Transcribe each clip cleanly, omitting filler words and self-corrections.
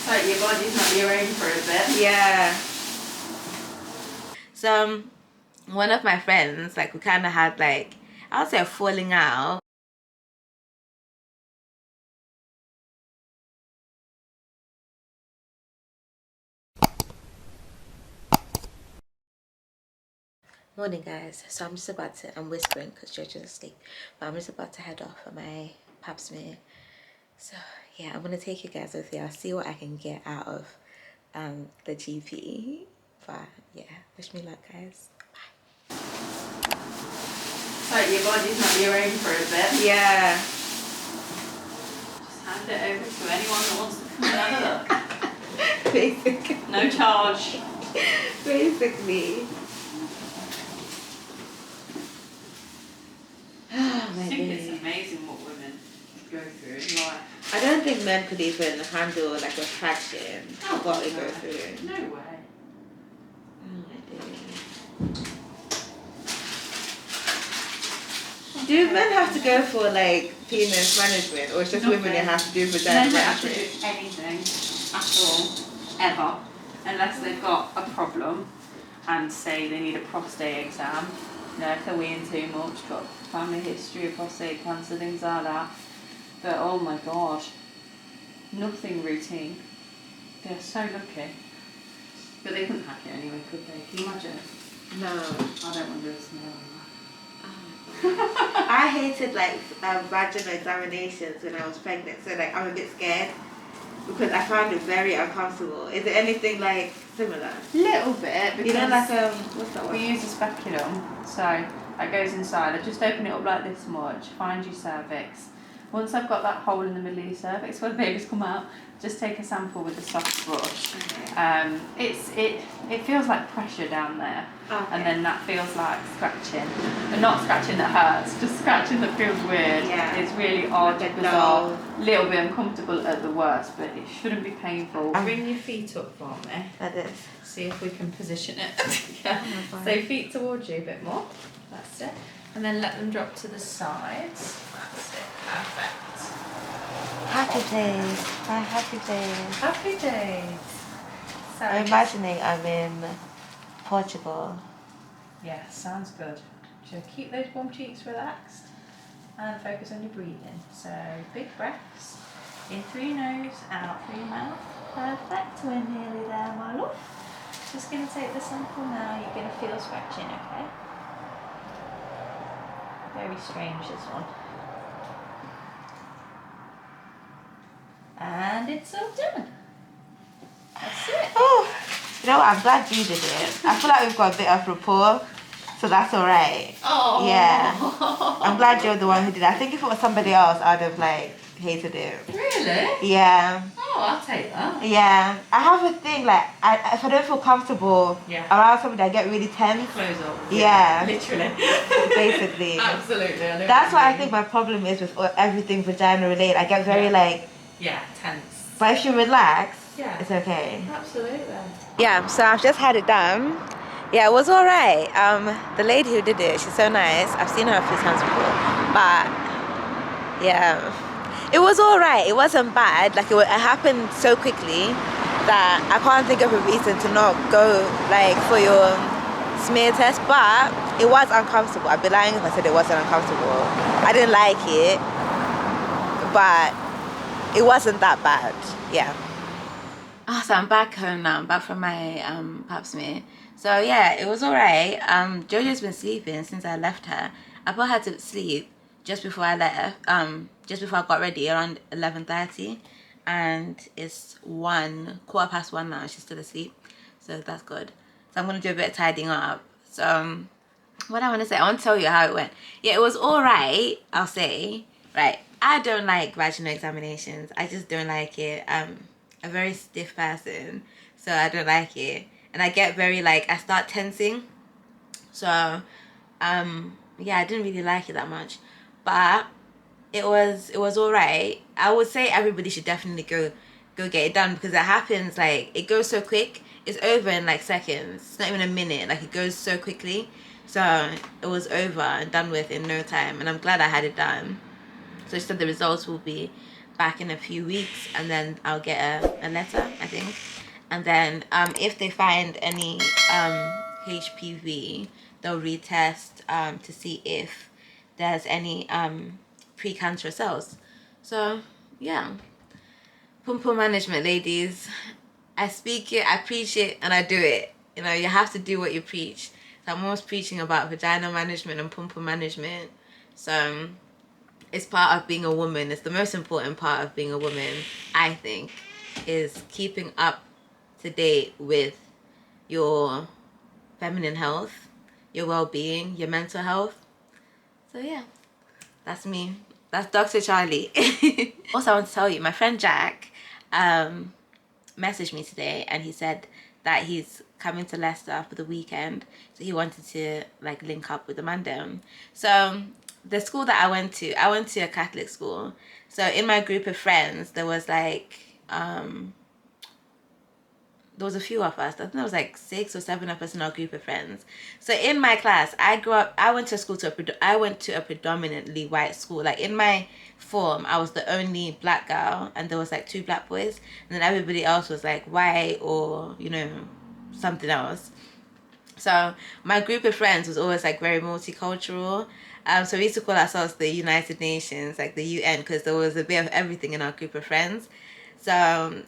So your body's not your own for a bit. Yeah. So one of my friends, like, we kind of had like, I would say a falling out. Morning guys, so I'm just about to, I'm whispering because George is asleep, but I'm just about to head off for my pap smear. So yeah, I'm gonna take you guys with me. I'll see what I can get out of the GP. But yeah, wish me luck guys. Bye. So your body's not your own for a bit. Yeah. Just hand it over to anyone that wants to come and have a look. Basically. No charge. Basically. I think it's amazing what women go through in life. I don't think men could even handle like a fraction of what we go through. No way. Oh my days. Do men have to go for like penis management, or it's just women that have to do vagina management? Men don't have to do management? anything at all, ever, unless they've got a problem and say they need a prostate exam. You know, if they're weighing too much, got family history of prostate cancer, things like that. But oh my god, nothing routine. They're so lucky. But they couldn't hack it anyway, could they? Can you imagine? No. I don't want to do this now. I hated like vaginal examinations when I was pregnant, so like I'm a bit scared because I found it very uncomfortable. Is it anything like similar? Little bit, because you know, like what's that one? we use a speculum, so that goes inside. I just open it up like this much, find your cervix. Once I've got that hole in the middle of your cervix where the babies come out, just take a sample with a soft brush. Okay. It feels like pressure down there, okay. And then that feels like scratching, but not scratching that hurts, just scratching that feels weird. Yeah. It's really odd, like bizarre, little bit uncomfortable at the worst, but it shouldn't be painful. Bring your feet up for me. Like this. See if we can position it. Yeah. So feet towards you a bit more. That's it. And then let them drop to the sides. That's it. Perfect. Happy days. My happy days. Happy days. So I'm imagining I'm in Portugal. Yeah, sounds good. So keep those bum cheeks relaxed and focus on your breathing. So big breaths. In through your nose, out through your mouth. Perfect. We're nearly there, my love. Just going to take the sample now. You're going to feel scratching, okay? Very strange, this one. And it's all done. That's it. Oh, you know what? I'm glad you did it. I feel like we've got a bit of rapport, so that's all right. Oh. Yeah. I'm glad you're the one who did it. I think if it was somebody else, I'd have like hated it. Really? Yeah. Oh, I'll take that. Yeah. I have a thing like if I don't feel comfortable around somebody, I get really tense. Close up. Yeah. Literally. Basically. Absolutely. That's what I think my problem is with everything vagina related. I get very like. Yeah, tense. But if you relax, yeah, it's okay. Absolutely. Yeah, so I've just had it done. Yeah, it was alright. The lady who did it, she's so nice. I've seen her a few times before. But yeah, it was alright. It wasn't bad. Like it happened so quickly that I can't think of a reason to not go like for your smear test. But it was uncomfortable. I'd be lying if I said it wasn't uncomfortable. I didn't like it, but it wasn't that bad. Yeah. Oh, so I'm back home now. I'm back from my pap smear. So yeah, it was alright. Jojo's been sleeping since I left her. I put her to sleep just before I left. Just before I got ready around 11:30, and it's 1:15 now. She's still asleep, so that's good. So I'm gonna do a bit of tidying up. So what I want to say, I want to tell you how it went. Yeah, it was alright. I'll say. Right. I don't like vaginal examinations. I just don't like it. I'm a very stiff person, so I don't like it. And I get very like, I start tensing. So, yeah, I didn't really like it that much. But it was alright. I would say everybody should definitely go get it done because it happens like, it goes so quick. It's over in like seconds. It's not even a minute. Like it goes so quickly. So it was over and done with in no time. And I'm glad I had it done. So she said the results will be back in a few weeks, and then I'll get a letter, I think. And then if they find any HPV, they'll retest to see if there's any precancerous cells. So yeah, pum pum management, ladies. I speak it, I preach it, and I do it. You know, you have to do what you preach. So I'm always preaching about vagina management and pum pum management. So it's part of being a woman. It's the most important part of being a woman, I think, is keeping up to date with your feminine health, your well-being, your mental health. So yeah, that's me. That's Dr. Charlie. Also, I want to tell you, my friend Jack messaged me today, and he said that he's coming to Leicester for the weekend, so he wanted to like link up with Amanda. So the school that I went to a Catholic school. So in my group of friends, there was like there was a few of us. I think there was like 6 or 7 of us in our group of friends. So in my class, I went to a predominantly white school. Like in my form, I was the only black girl, and there was like 2 black boys, and then everybody else was like white or, you know, something else. So my group of friends was always like very multicultural. So we used to call ourselves the United Nations, like the UN, because there was a bit of everything in our group of friends. So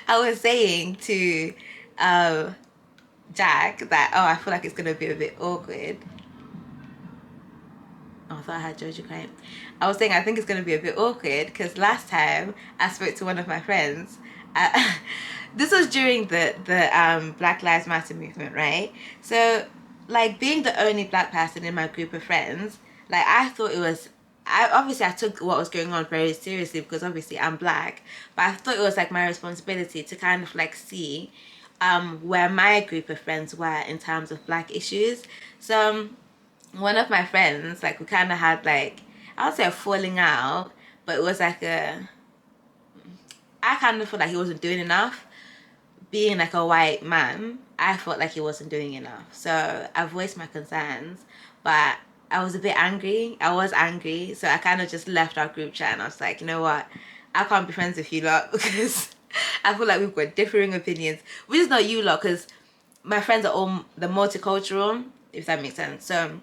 I was saying to Jack that, oh, I feel like it's gonna be a bit awkward. Oh, I thought I had Jojo crying. I was saying I think it's gonna be a bit awkward because last time I spoke to one of my friends, this was during the Black Lives Matter movement, right? So like being the only black person in my group of friends, like I thought it was, I took what was going on very seriously because obviously I'm black, but I thought it was like my responsibility to kind of like see where my group of friends were in terms of black issues. So one of my friends, like we kind of had like, I would say a falling out, but it was like I kind of felt like he wasn't doing enough. Being like a white man, I felt like he wasn't doing enough. So I voiced my concerns, but I was a bit angry. I was angry. So I kind of just left our group chat, and I was like, you know what? I can't be friends with you lot because I feel like we've got differing opinions. Which is not you lot, because my friends are all the multicultural, if that makes sense. So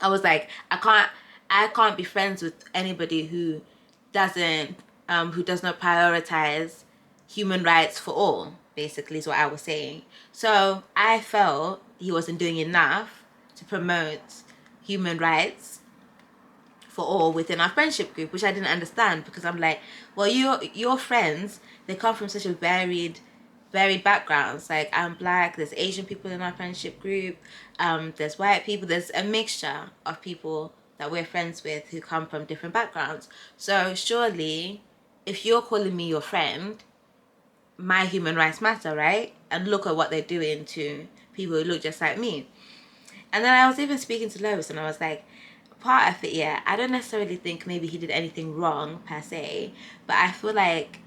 I was like, I can't be friends with anybody who does not prioritize human rights for all, basically is what I was saying. So I felt he wasn't doing enough to promote human rights for all within our friendship group, which I didn't understand, because I'm like, well, your friends, they come from such a varied backgrounds. Like I'm black, there's Asian people in our friendship group, there's white people, there's a mixture of people that we're friends with who come from different backgrounds. So surely if you're calling me your friend, my human rights matter, right? And look at what they're doing to people who look just like me. And then I was even speaking to Lois, and I was like, part of it, yeah, I don't necessarily think maybe he did anything wrong per se, but I feel like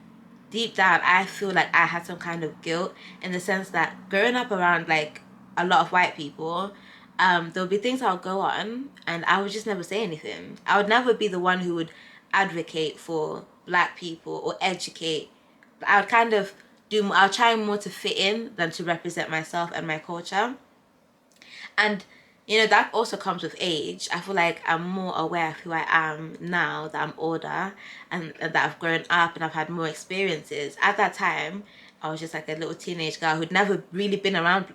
deep down I feel like I had some kind of guilt, in the sense that growing up around like a lot of white people, there'll be things I'll go on and I would just never say anything. I would never be the one who would advocate for black people or educate. I would kind of I'll try more to fit in than to represent myself and my culture. And you know, that also comes with age. I feel like I'm more aware of who I am now that I'm older, and that I've grown up and I've had more experiences. At that time, I was just like a little teenage girl who'd never really been around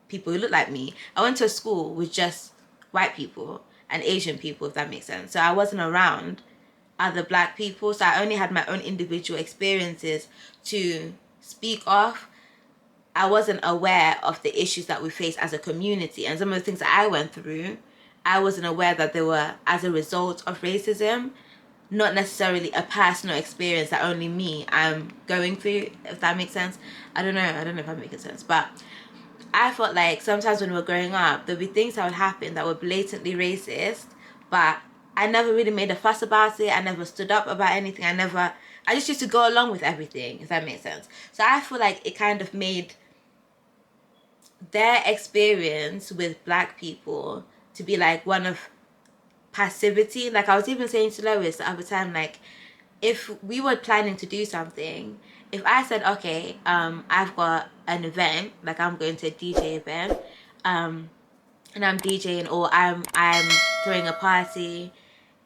people who looked like me. I went to a school with just white people and Asian people, if that makes sense. So I wasn't around other black people. So I only had my own individual experiences to speak of. I wasn't aware of the issues that we face as a community, and some of the things that I went through, I wasn't aware that they were as a result of racism, not necessarily a personal experience that only me I'm going through, if that makes sense. I don't know if I'm making sense, but I felt like sometimes when we were growing up, there'd be things that would happen that were blatantly racist, but I never really made a fuss about it. I never stood up about anything. I just used to go along with everything, if that makes sense. So I feel like it kind of made their experience with black people to be like one of passivity. Like I was even saying to Lois the other time, like if we were planning to do something, if I said, okay, I've got an event, like I'm going to a DJ event, and I'm DJing, or I'm throwing a party,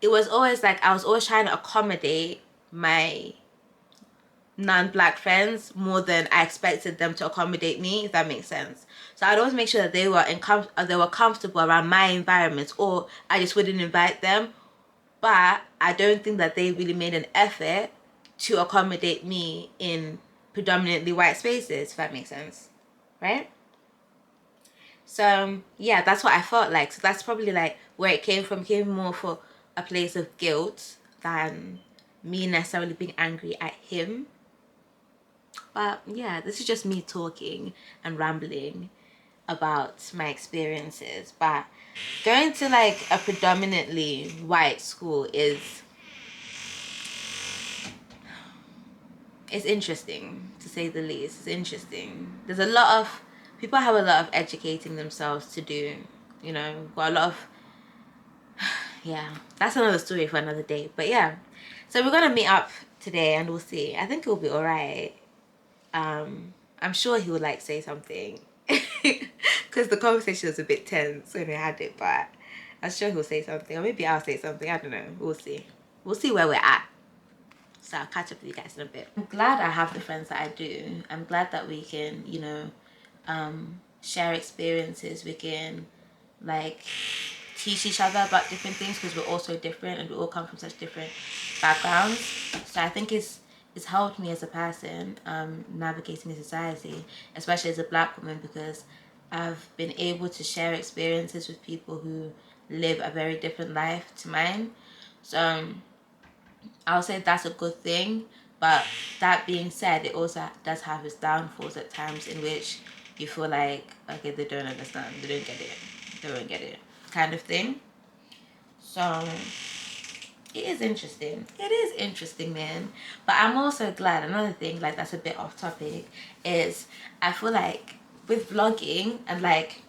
it was always like I was always trying to accommodate my non-black friends more than I expected them to accommodate me, if that makes sense. So I'd always make sure that they were comfortable around my environment, or I just wouldn't invite them. But I don't think that they really made an effort to accommodate me in predominantly white spaces, if that makes sense, right? So yeah, that's what I felt like. So that's probably like where it came from. It came more for a place of guilt than me necessarily being angry at him. But yeah, this is just me talking and rambling about my experiences. But going to like a predominantly white school is interesting, to say the least. It's interesting. There's a lot of people have a lot of educating themselves to do, you know. Got a lot of yeah, that's another story for another day. But yeah, so we're gonna meet up today and we'll see. I think it'll be all right. I'm sure he would like say something because the conversation was a bit tense when we had it, but I'm sure he'll say something, or maybe I'll say something. I don't know. We'll see. We'll see where we're at. So I'll catch up with you guys in a bit. I'm glad I have the friends that I do. I'm glad that we can, you know, share experiences. We can like teach each other about different things because we're all so different and we all come from such different backgrounds. So I think it's helped me as a person navigating society, especially as a black woman, because I've been able to share experiences with people who live a very different life to mine. So I'll say that's a good thing. But that being said, it also does have its downfalls at times in which you feel like, okay, they don't understand, they don't get it, they won't get it, kind of thing. So it is interesting. It is interesting, man. But I'm also glad, another thing, like that's a bit off topic, is I feel like with vlogging and like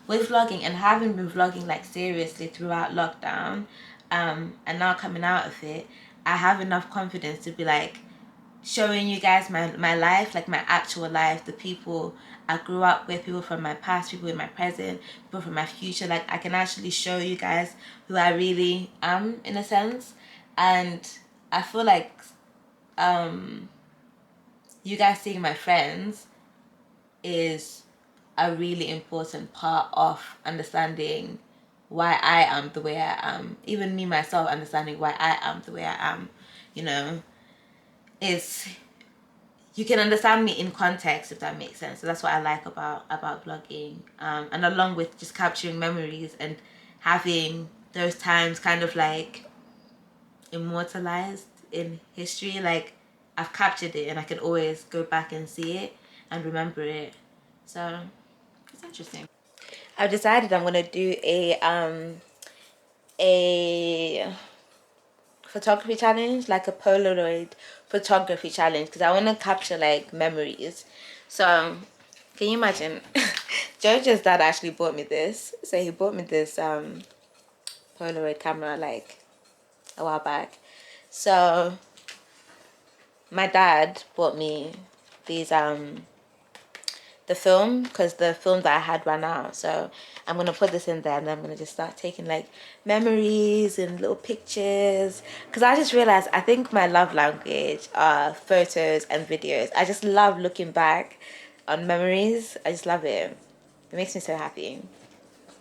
with vlogging and having been vlogging like seriously throughout lockdown, and now coming out of it, I have enough confidence to be like showing you guys my life, like my actual life, the people I grew up with, people from my past, people in my present, people from my future. Like I can actually show you guys who I really am, in a sense. And I feel like you guys seeing my friends is a really important part of understanding why I am the way I am. Even me myself understanding why I am the way I am, you know, is you can understand me in context, if that makes sense. So that's what I like about vlogging, and along with just capturing memories and having those times kind of like immortalized in history. Like I've captured it and I can always go back and see it and remember it. So it's interesting. I've decided I'm gonna do a photography challenge, like a Polaroid photography challenge, because I want to capture like memories. So can you imagine? George's dad actually bought me this. So he bought me this Polaroid camera like a while back. So my dad bought me these the film, because the film that I had ran out. So I'm gonna put this in there and then I'm gonna just start taking like memories and little pictures, because I just realized I think my love language are photos and videos. I just love looking back on memories. I just love it. It makes me so happy.